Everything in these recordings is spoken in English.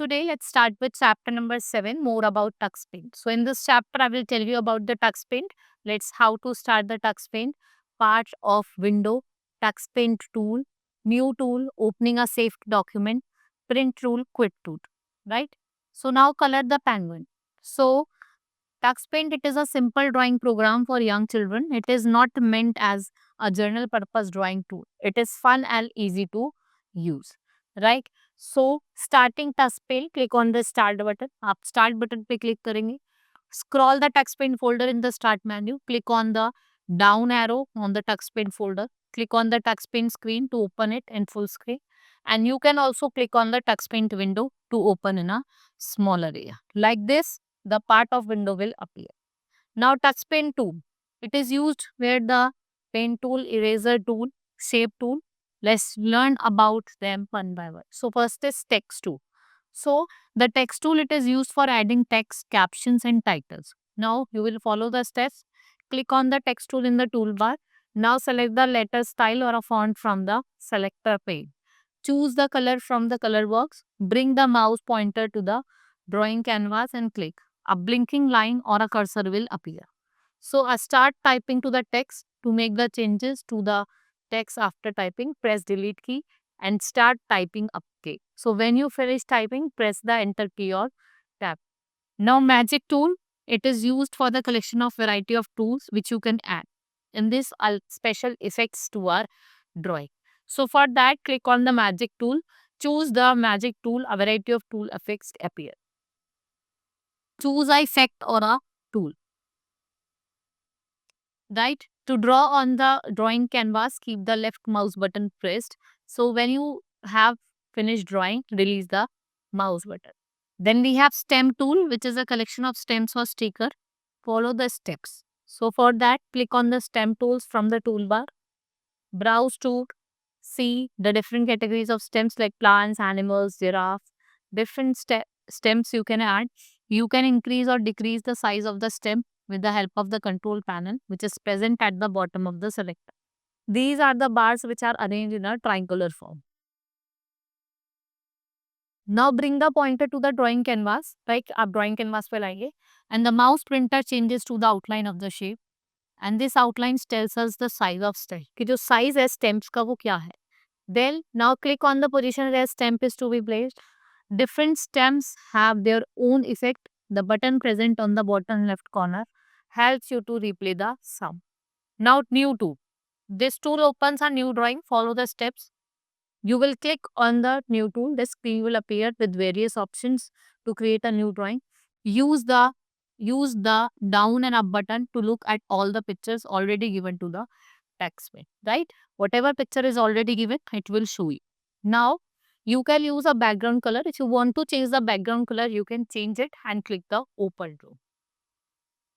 today let's start with chapter number 7, more about tux paint. So in this chapter I will tell you about the tux paint. Let's how to start the tux paint, part of window, tux paint tool, new tool, opening a saved document, print tool, quit tool, right? So now color the penguin. So tux paint, it is a simple drawing program for young children. It is not meant as a general purpose drawing tool. It is fun and easy to use, right? So starting tux paint, click on the start button. आप start button पे click करेंगे. Scroll the tux paint folder in the start menu. Click on the down arrow on the tux paint folder. Click on the tux paint screen to open it in full screen. And you can also click on the tux paint window to open in a smaller area. Like this, the part of window will appear. Now touch pen tool. It is used where the pen tool, eraser tool, shape tool. Let's learn about them one by one. So first is text tool. So the text tool, it is used for adding text, captions and titles. Now you will follow the steps. Click on the text tool in the toolbar. Now select the letter style or a font from the selector pane. Choose the color from the color box. Bring the mouse pointer to the drawing canvas and click. A blinking line or a cursor will appear. So start typing to the text. To make the changes to the text after typing, press delete key and start typing up key. So when you finish typing, press the enter key or tab. Now magic tool, it is used for the collection of variety of tools which you can add. In this special effects to our drawing. So for that, click on the magic tool. Choose the magic tool. A variety of tool effects appear. Choose a effect or a tool. Right? To draw on the drawing canvas, keep the left mouse button pressed. So when you have finished drawing, release the mouse button. Then we have stem tool, which is a collection of stems or sticker. Follow the steps. So for that, click on the stem tools from the toolbar. Browse to see the different categories of stems like plants, animals, giraffe, different stems you can add. You can increase or decrease the size of the stem with the help of the control panel, which is present at the bottom of the selector. These are the bars which are arranged in a triangular form. Now bring the pointer to the drawing canvas, like आप drawing canvas पे लाएंगे, and the mouse printer changes to the outline of the shape, and this outline tells us the size of stem. कि जो size है stems का वो क्या है. Then now click on the position where stem is to be placed. Different stems have their own effect. The button present on the bottom left corner helps you to replay the sum. Now new tool. This tool opens a new drawing. Follow the steps. You will click on the new tool. The screen will appear with various options to create a new drawing. Use the down and up button to look at all the pictures already given to the text pane, right? Whatever picture is already given, it will show you. Now, you can use a background color. If you want to change the background color, you can change it and click the open row.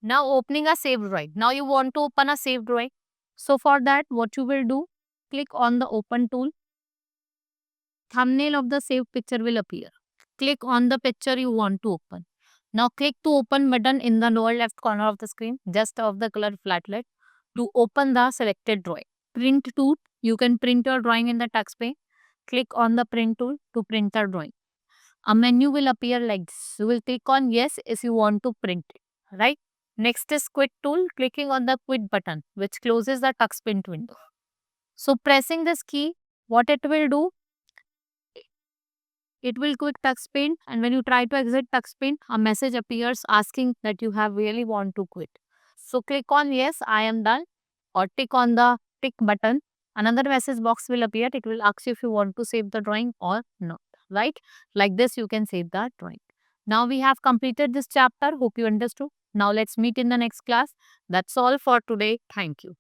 Now, opening a saved drawing. Now, you want to open a saved drawing. So, for that, what you will do, click on the open tool. Thumbnail of the saved picture will appear. Click on the picture you want to open. Now, click to open button in the lower left corner of the screen, just above the color flatlet, to open the selected drawing. Print tool, you can print your drawing in the text pane. Click on the print tool to print the drawing. A menu will appear like this. You will click on yes if you want to print it, right? Next is quit tool, clicking on the quit button, which closes the text print window. So pressing this key, what it will do, it will quit tux paint, and when you try to exit tux paint, a message appears asking that you have really want to quit. So click on yes, I am done, or tick on the tick button. Another message box will appear. It will ask you if you want to save the drawing or not, right? Like this, you can save the drawing. Now we have completed this chapter. Hope you understood. Now let's meet in the next class. That's all for today. Thank you.